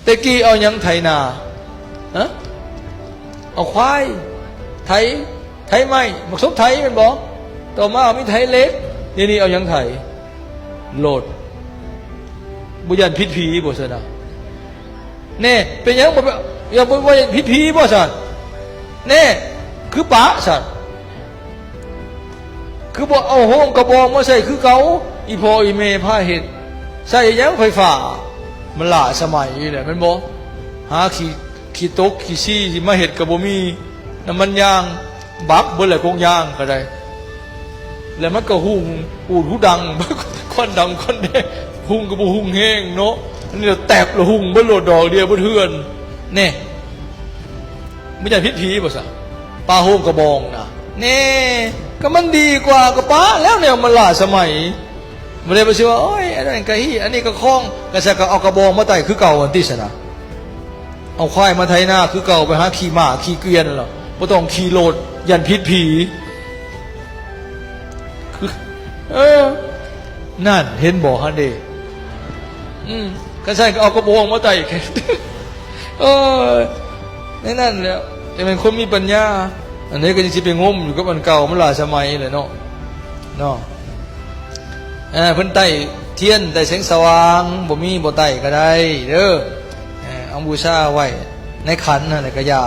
แต่กี้เอายังไถนาฮะเอาควายไถไม้มักซบไถมันบอกต่อมาเอาไม่ไถเล็กนี่เอายังไถโหลดบุญยันพิษผีบ่ซะนะเน่เป็นยังบ่อย่าบ่ว่าพิษผีบ่ซะเน่คือปะซะคือบ่เอาห้องกระบองมาใส่คือเก่าอีพ่ออีแม่พาเฮ็ดใส่ยังไฟฟ้ามันล้าสมัยนี่แหละแม่นบ่หาขี้ตกขี้ซี่สิมาเฮ็ดก็บ่มีน้ำมันยางบักเบิดแหละคงยางก็ได้แล้วมันก็หุ่งอูดหูดังควันดำควันแดงหุ่งก็บ่หุ่งแห้งเนาะอันนี้แตกละหุ่งบ่โลดดอกเดียวบ่เทื่อนแน่ไม่ใช่พิษผีบ่ซะปลาโฮมกระบองน่ะแน่ก็มันดีกว่าก็ป้าแล้วเนี่ยมันล้าสมัยบ่ได้ไปสิว่าโอ้ยอันนั้นก็ฮีอันนี้ก็คล้องก็ซะก็เอากระบองมาไต่คือเก่าอันที่ซะนะเอาควายมาไถนาคือเก่าไปหาขี่ม้าขี่เกวียนล่ะบ่ต้องขี่โลดยันพิษผีนั่นเห็นบ่ฮะเด้ก็ใช่ก็เอากระบองมาไต่นั่นแหละแต่เป็นคนมีปัญญาอันนี้ก็ยังสิไปงมอยู่กับอันเก่ามันล้าสมัยเลยเนาะเพิ่นไต่เทียนไต่แสงสว่างบ่มีบ่ไต่ก็ได้เด้อเอาบูชาไว้ในขันนั่นแหละก็ยา